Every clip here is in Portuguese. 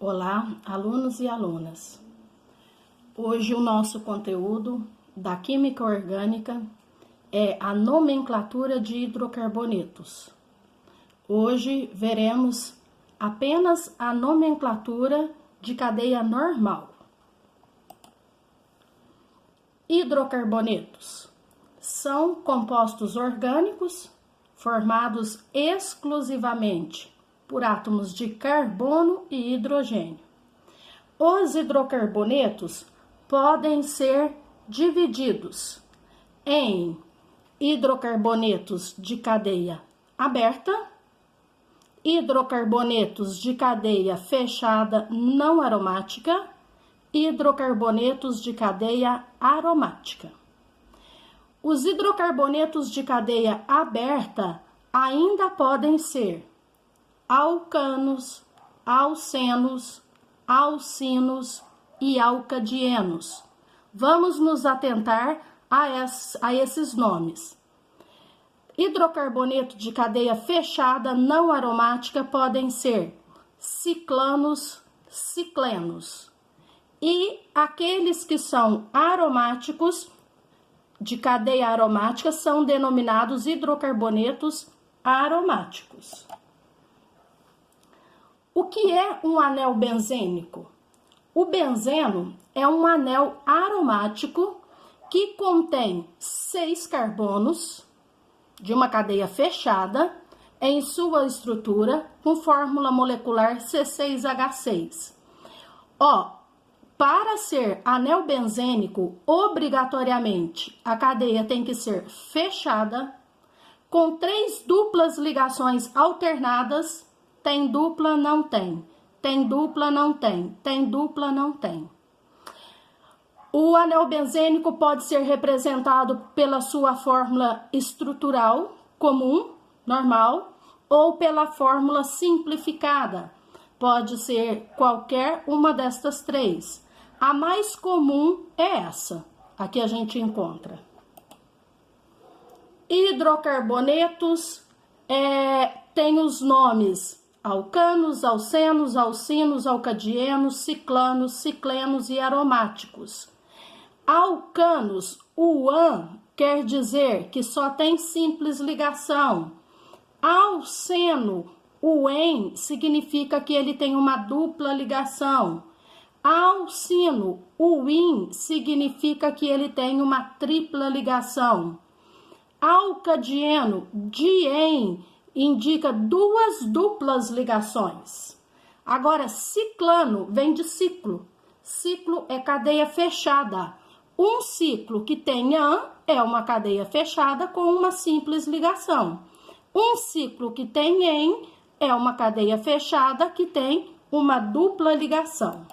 Olá, alunos e alunas. Hoje o nosso conteúdo da Química Orgânica é a nomenclatura de hidrocarbonetos. Hoje veremos apenas a nomenclatura de cadeia normal. Hidrocarbonetos são compostos orgânicos formados exclusivamente por átomos de carbono e hidrogênio. Os hidrocarbonetos podem ser divididos em hidrocarbonetos de cadeia aberta, hidrocarbonetos de cadeia fechada não aromática e hidrocarbonetos de cadeia aromática. Os hidrocarbonetos de cadeia aberta ainda podem ser alcanos, alcenos, alcinos e alcadienos. Vamos nos atentar a esses nomes. Hidrocarboneto de cadeia fechada não aromática podem ser ciclanos, ciclenos. E aqueles que são aromáticos, de cadeia aromática, são denominados hidrocarbonetos aromáticos. O que é um anel benzênico? O benzeno é um anel aromático que contém 6 carbonos de uma cadeia fechada em sua estrutura com fórmula molecular C6H6. Para ser anel benzênico, obrigatoriamente a cadeia tem que ser fechada, com 3 duplas ligações alternadas. Tem dupla, não tem. Tem dupla, não tem. Tem dupla, não tem. O anel benzênico pode ser representado pela sua fórmula estrutural comum, normal, ou pela fórmula simplificada. Pode ser qualquer uma destas 3. A mais comum é essa, a que a gente encontra. Hidrocarbonetos tem os nomes alcanos, alcenos, alcinos, alcadienos, ciclanos, ciclenos e aromáticos. Alcanos, o an quer dizer que só tem simples ligação. Alceno, o en significa que ele tem uma dupla ligação. Alcino, o in significa que ele tem uma tripla ligação. Alcadieno, dien, indica 2 duplas ligações. Agora, ciclano vem de ciclo. Ciclo é cadeia fechada. Um ciclo que tem an é uma cadeia fechada com uma simples ligação. Um ciclo que tem en é uma cadeia fechada que tem uma dupla ligação.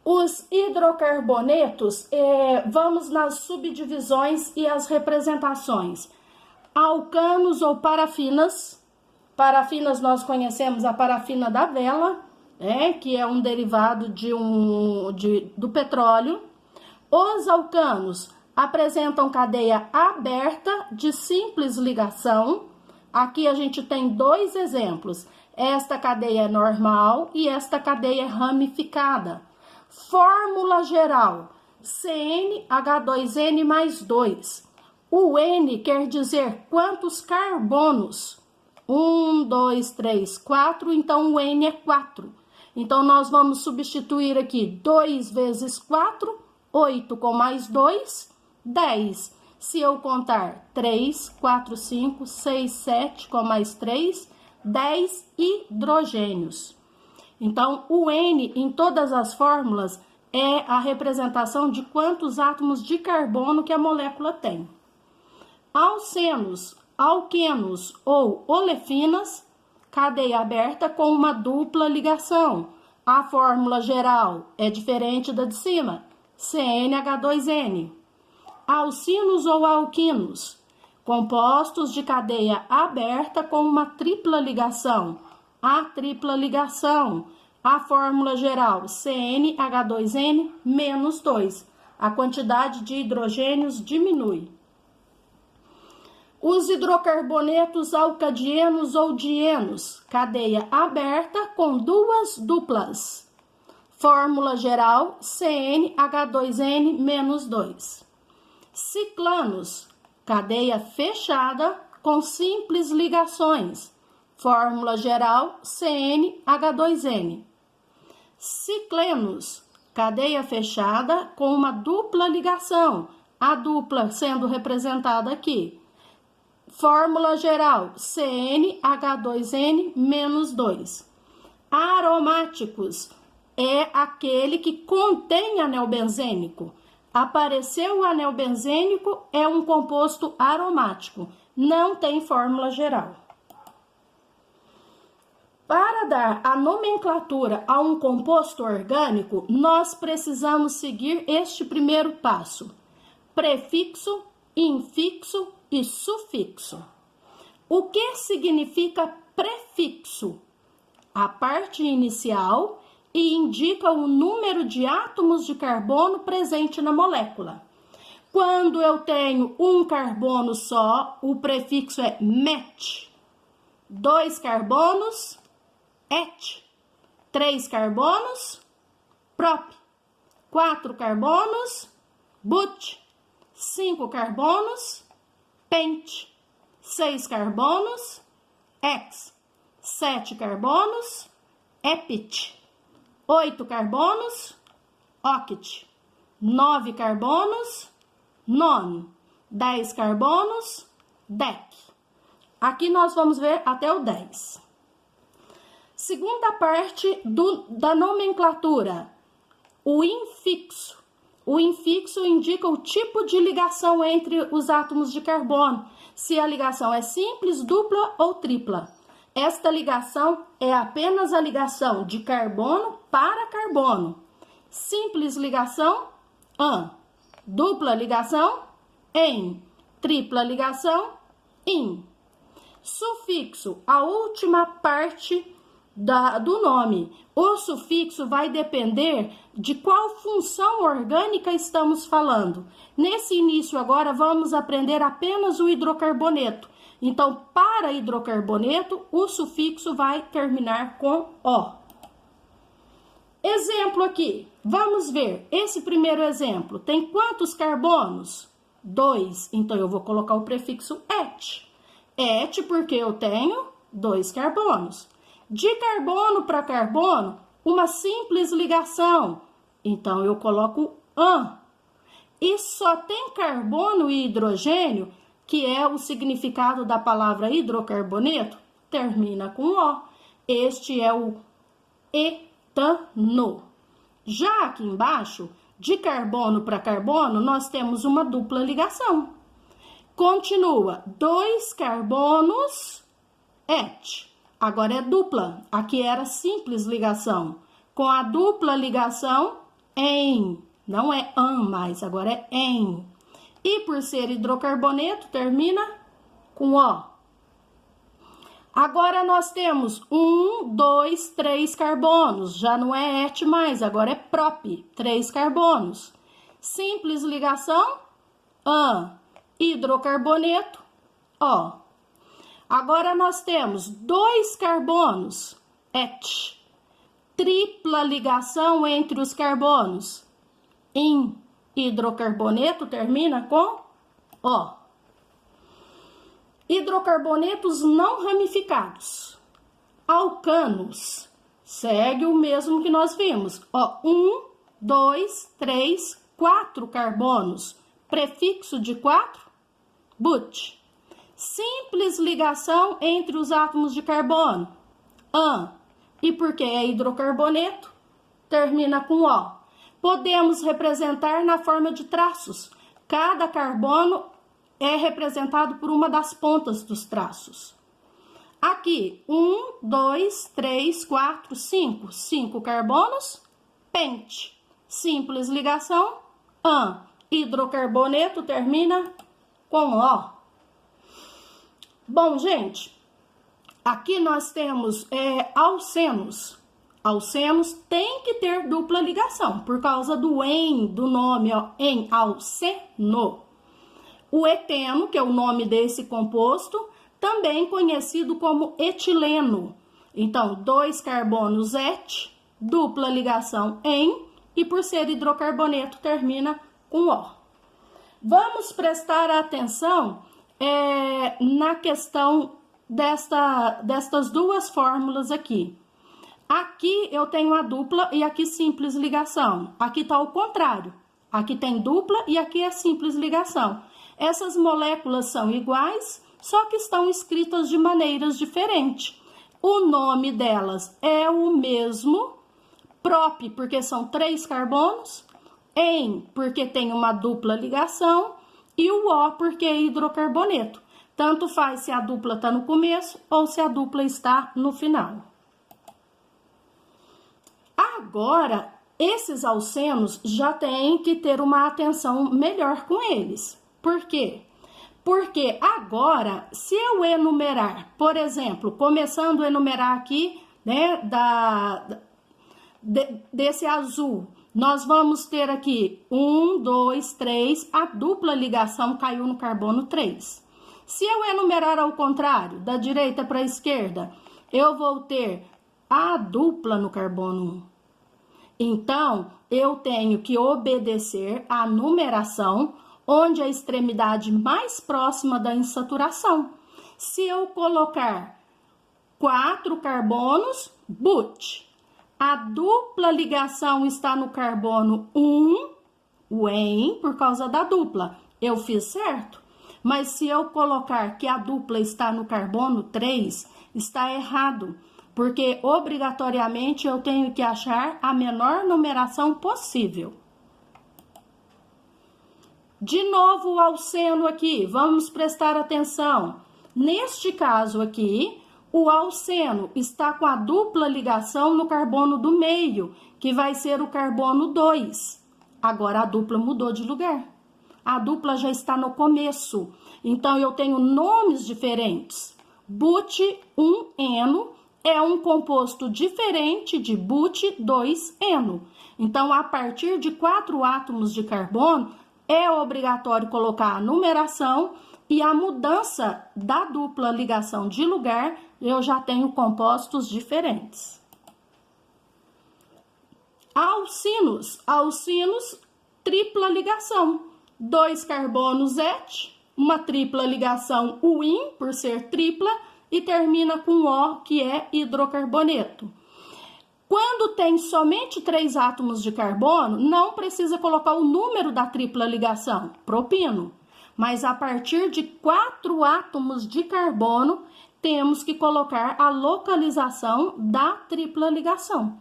Os hidrocarbonetos, vamos nas subdivisões e as representações. Alcanos ou parafinas. Parafinas nós conhecemos a parafina da vela, que é um derivado do petróleo. Os alcanos apresentam cadeia aberta de simples ligação. Aqui a gente tem 2 exemplos. Esta cadeia é normal e esta cadeia é ramificada. Fórmula geral: CnH2n mais 2. O N quer dizer quantos carbonos. 1, 2, 3, 4, então o N é 4. Então, nós vamos substituir aqui 2 vezes 4, 8 com mais 2, 10. Se eu contar 3, 4, 5, 6, 7 com mais 3, 10 hidrogênios. Então, o N em todas as fórmulas é a representação de quantos átomos de carbono que a molécula tem. Alcenos, alquenos ou olefinas, cadeia aberta com uma dupla ligação. A fórmula geral é diferente da de cima, CnH2n. Alcinos ou alquinos, compostos de cadeia aberta com uma tripla ligação. A tripla ligação, a fórmula geral CnH2n menos 2. A quantidade de hidrogênios diminui. Os hidrocarbonetos alcadienos ou dienos, cadeia aberta com duas duplas. Fórmula geral, CnH2n-2. Ciclanos, cadeia fechada com simples ligações. Fórmula geral, CnH2n. Ciclenos, cadeia fechada com uma dupla ligação, a dupla sendo representada aqui. Fórmula geral, CnH2n-2. Aromáticos, é aquele que contém anel benzênico. Apareceu o anel benzênico, é um composto aromático, não tem fórmula geral. Para dar a nomenclatura a um composto orgânico, nós precisamos seguir este primeiro passo: prefixo, infixo e sufixo. O que significa prefixo? A parte inicial e indica o número de átomos de carbono presente na molécula. Quando eu tenho um carbono só, o prefixo é met. 2 carbonos, et. 3 carbonos, prop. 4 carbonos, but. 5 carbonos, pent. 6 carbonos, ex. 7 carbonos, epit. 8 carbonos, oct. 9 carbonos, non. 10 carbonos, dec. Aqui nós vamos ver até o 10. Segunda parte da nomenclatura, o infixo. O infixo indica o tipo de ligação entre os átomos de carbono, se a ligação é simples, dupla ou tripla. Esta ligação é apenas a ligação de carbono para carbono. Simples ligação, an. Dupla ligação, em. Tripla ligação, in. Sufixo, a última parte do nome. O sufixo vai depender de qual função orgânica estamos falando. Nesse início agora vamos aprender apenas o hidrocarboneto. Então, para hidrocarboneto, o sufixo vai terminar com O. Exemplo aqui, vamos ver, esse primeiro exemplo tem quantos carbonos? 2, então eu vou colocar o prefixo et. Et porque eu tenho 2 carbonos. De carbono para carbono, uma simples ligação, então eu coloco an. E só tem carbono e hidrogênio, que é o significado da palavra hidrocarboneto, termina com O. Este é o etano. Já aqui embaixo, de carbono para carbono, nós temos uma dupla ligação. Continua, 2 carbonos, et. Agora é dupla, aqui era simples ligação. Com a dupla ligação, em. Não é an mais, agora é em. E por ser hidrocarboneto, termina com O. Agora nós temos 1, 2, 3 carbonos. Já não é et mais, agora é prop, 3 carbonos. Simples ligação, an. Hidrocarboneto, O. Agora nós temos 2 carbonos, et. Tripla ligação entre os carbonos, in. Hidrocarboneto termina com O. Hidrocarbonetos não ramificados. Alcanos. Segue o mesmo que nós vimos. Ó, 1, 2, 3, 4 carbonos. Prefixo de 4, but. Simples ligação entre os átomos de carbono, an. E porque é hidrocarboneto, termina com O. Podemos representar na forma de traços. Cada carbono é representado por uma das pontas dos traços. Aqui, 1, 2, 3, 4, 5. 5 carbonos, pent. Simples ligação, an. Hidrocarboneto termina com O. Bom, gente, aqui nós temos alcenos. Alcenos tem que ter dupla ligação, por causa do em, do nome, ó, em alceno. O eteno, que é o nome desse composto, também conhecido como etileno. Então, 2 carbonos et, dupla ligação em, e por ser hidrocarboneto termina com O. Vamos prestar atenção na questão destas duas fórmulas aqui. Aqui eu tenho a dupla e aqui simples ligação. Aqui está o contrário. Aqui tem dupla e aqui é simples ligação. Essas moléculas são iguais, só que estão escritas de maneiras diferentes. O nome delas é o mesmo, prop, porque são 3 carbonos, en, porque tem uma dupla ligação, e o O, porque é hidrocarboneto. Tanto faz se a dupla está no começo ou se a dupla está no final. Agora, esses alcenos já tem que ter uma atenção melhor com eles. Por quê? Porque agora, se eu enumerar, por exemplo, começando a enumerar aqui, né, desse azul, nós vamos ter aqui 1, 2, 3, a dupla ligação caiu no carbono 3. Se eu enumerar ao contrário, da direita para a esquerda, eu vou ter a dupla no carbono 1. Então, eu tenho que obedecer à numeração, onde a extremidade mais próxima da insaturação. Se eu colocar 4 carbonos, but. A dupla ligação está no carbono 1, o en, por causa da dupla. Eu fiz certo? Mas se eu colocar que a dupla está no carbono 3, está errado. Porque obrigatoriamente eu tenho que achar a menor numeração possível. De novo o alceno aqui, vamos prestar atenção. Neste caso aqui, o alceno está com a dupla ligação no carbono do meio, que vai ser o carbono 2. Agora a dupla mudou de lugar. A dupla já está no começo, então eu tenho nomes diferentes. But-1-eno é um composto diferente de but-2-eno. Então, a partir de 4 átomos de carbono, é obrigatório colocar a numeração e a mudança da dupla ligação de lugar, eu já tenho compostos diferentes. Alcinos, tripla ligação. 2 carbonos et, uma tripla ligação uin, por ser tripla, e termina com O, que é hidrocarboneto. Quando tem somente 3 átomos de carbono, não precisa colocar o número da tripla ligação, propino. Mas a partir de 4 átomos de carbono, temos que colocar a localização da tripla ligação.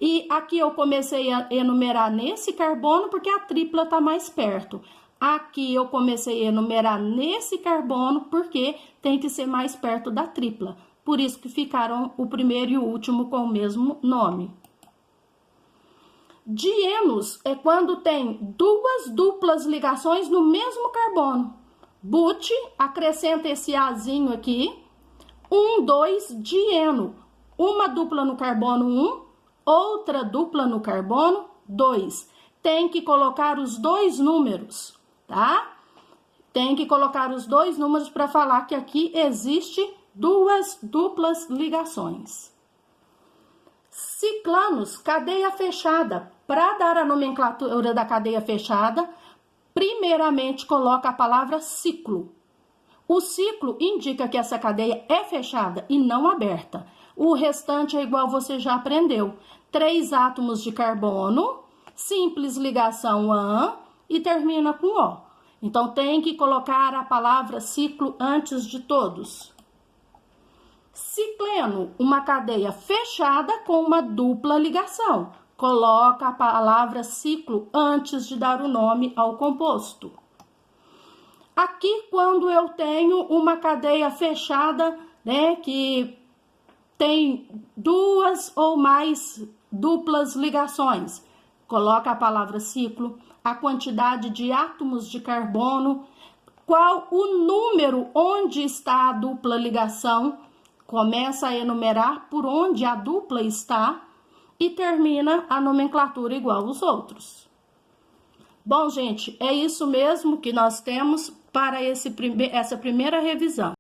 E aqui eu comecei a enumerar nesse carbono porque a tripla está mais perto. Aqui eu comecei a enumerar nesse carbono porque tem que ser mais perto da tripla. Por isso que ficaram o primeiro e o último com o mesmo nome. Dienos é quando tem 2 duplas ligações no mesmo carbono. But, acrescenta esse Azinho aqui. 1, 2, dieno. Uma dupla no carbono 1, outra dupla no carbono 2. Tem que colocar os 2 números, tá? Tem que colocar os 2 números para falar que aqui existe 2 duplas ligações. Ciclanos, cadeia fechada. Para dar a nomenclatura da cadeia fechada, primeiramente coloca a palavra ciclo. O ciclo indica que essa cadeia é fechada e não aberta. O restante é igual você já aprendeu. 3 átomos de carbono, simples ligação AN e termina com O. Então, tem que colocar a palavra ciclo antes de todos. Cicleno, uma cadeia fechada com uma dupla ligação. Coloca a palavra ciclo antes de dar o nome ao composto. Aqui, quando eu tenho uma cadeia fechada, né, que tem 2 ou mais duplas ligações, coloca a palavra ciclo, a quantidade de átomos de carbono, qual o número onde está a dupla ligação, começa a enumerar por onde a dupla está e termina a nomenclatura igual aos outros. Bom, gente, é isso mesmo que nós temos para essa primeira revisão.